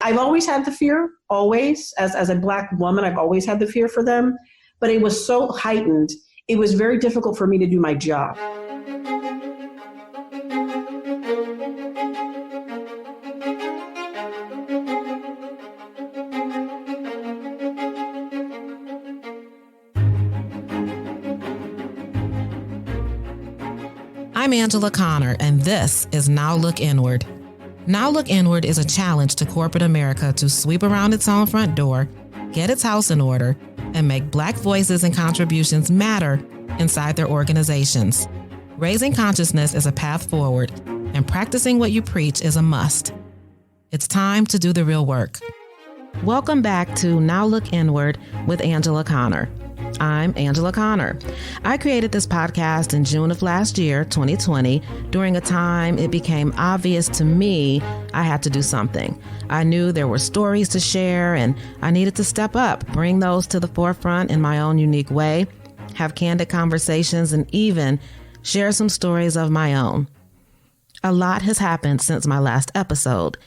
I've always had the fear, always. As a Black woman, I've always had the fear for them. But it was so heightened, it was very difficult for me to do my job. I'm Angela Connor, and this is Now Look Inward. Now Look Inward is a challenge to corporate America to sweep around its own front door, get its house in order, and make Black voices and contributions matter inside their organizations. Raising consciousness is a path forward, and practicing what you preach is a must. It's time to do the real work. Welcome back to Now Look Inward with Angela Connor. I'm Angela Connor. I created this podcast in June of last year, 2020, during a time it became obvious to me I had to do something. I knew there were stories to share and I needed to step up, bring those to the forefront in my own unique way, have candid conversations, and even share some stories of my own. A lot has happened since my last episode.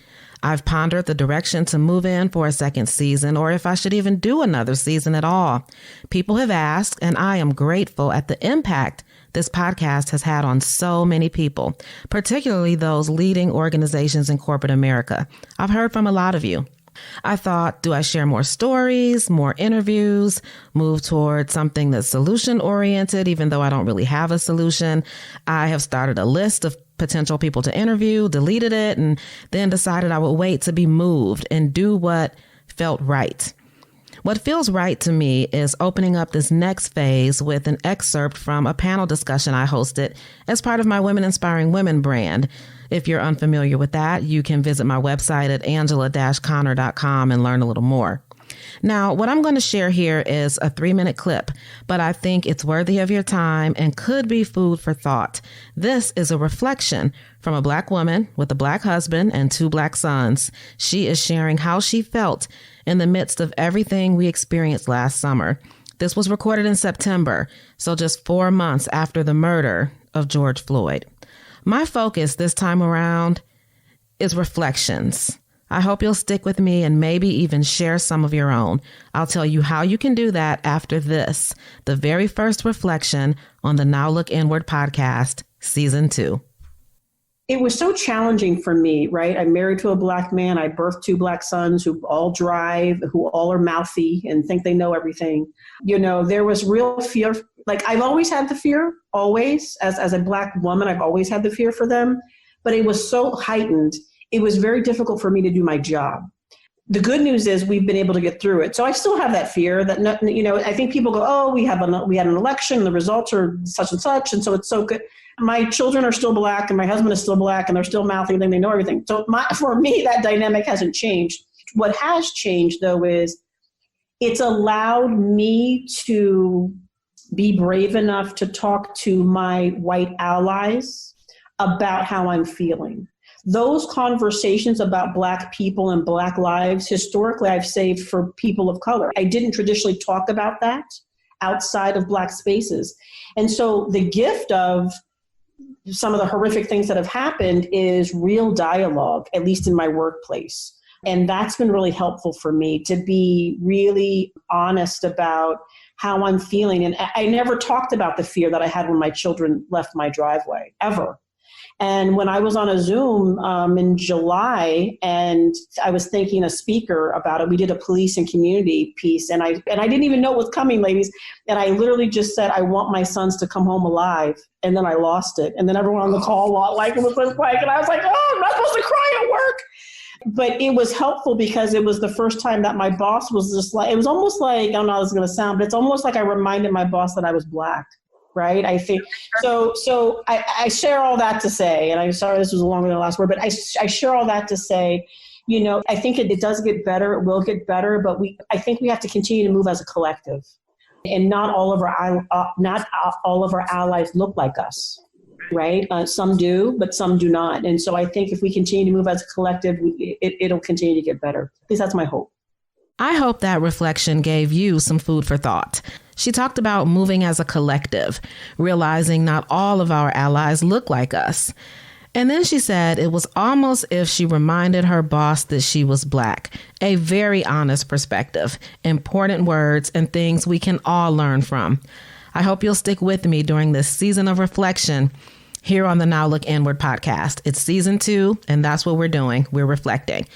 I've pondered the direction to move in for a second season, or if I should even do another season at all. People have asked, and I am grateful at the impact this podcast has had on so many people, particularly those leading organizations in corporate America. I've heard from a lot of you. I thought, do I share more stories, more interviews, move toward something that's solution-oriented, even though I don't really have a solution? I have started a list of potential people to interview, deleted it, and then decided I would wait to be moved and do what felt right. What feels right to me is opening up this next phase with an excerpt from a panel discussion I hosted as part of my Women Inspiring Women brand. If you're unfamiliar with that, you can visit my website at angela-connor.com and learn a little more. Now, what I'm going to share here is a 3-minute clip, but I think it's worthy of your time and could be food for thought. This is a reflection from a Black woman with a Black husband and 2 Black sons. She is sharing how she felt in the midst of everything we experienced last summer. This was recorded in September, so just 4 months after the murder of George Floyd. My focus this time around is reflections. I hope you'll stick with me and maybe even share some of your own. I'll tell you how you can do that after this, the very first reflection on the Now Look Inward podcast, season 2. It was so challenging for me, right? I'm married to a Black man. I birthed 2 Black sons who all drive, who all are mouthy and think they know everything. You know, there was real fear. Like, I've always had the fear, always. As a Black woman, I've always had the fear for them. But it was so heightened, it was very difficult for me to do my job. The good news is we've been able to get through it. So I still have that fear that, you know, I think people go, oh, we had an election, the results are such and such, and so it's so good. My children are still Black, and my husband is still Black, and they're still mouthy, and they know everything. So for me, that dynamic hasn't changed. What has changed, though, is it's allowed me to be brave enough to talk to my white allies about how I'm feeling. Those conversations about Black people and Black lives, historically, I've saved for people of color. I didn't traditionally talk about that outside of Black spaces. And so the gift of some of the horrific things that have happened is real dialogue, at least in my workplace. And that's been really helpful for me to be really honest about how I'm feeling. And I never talked about the fear that I had when my children left my driveway, ever. And when I was on a Zoom in July, and I was thanking a speaker about it, we did a police and community piece, and I didn't even know it was coming, ladies. And I literally just said, I want my sons to come home alive. And then I lost it. And then everyone on the call like it was like, and I was like, oh, I'm not supposed to cry at work. But it was helpful because it was the first time that my boss was just like, it was almost like, I don't know how this is going to sound, but it's almost like I reminded my boss that I was Black. Right. I think so. I share all that to say, and I'm sorry, this was longer than the last word, but I share all that to say, you know, I think it does get better. It will get better. But I think we have to continue to move as a collective, and not all of our allies look like us. Right. Some do, but some do not. And so I think if we continue to move as a collective, it'll continue to get better. At least that's my hope. I hope that reflection gave you some food for thought. She talked about moving as a collective, realizing not all of our allies look like us. And then she said it was almost if she reminded her boss that she was Black. A very honest perspective, important words, and things we can all learn from. I hope you'll stick with me during this season of reflection here on the Now Look Inward podcast. It's season 2, and that's what we're doing. We're reflecting.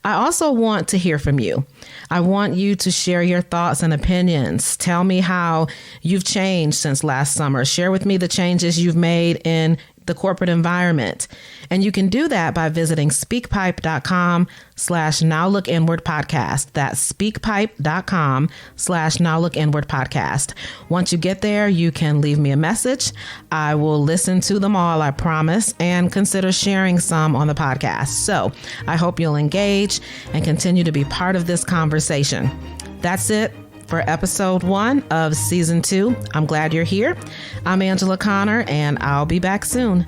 I also want to hear from you. I want you to share your thoughts and opinions. Tell me how you've changed since last summer. Share with me the changes you've made in the corporate environment. And you can do that by visiting speakpipe.com/nowlookinwardpodcast. That's speakpipe.com/nowlookinwardpodcast. Once you get there, you can leave me a message. I will listen to them all, I promise, and consider sharing some on the podcast. So I hope you'll engage and continue to be part of this conversation. That's it for episode 1 of season 2. I'm glad you're here. I'm Angela Connor, and I'll be back soon.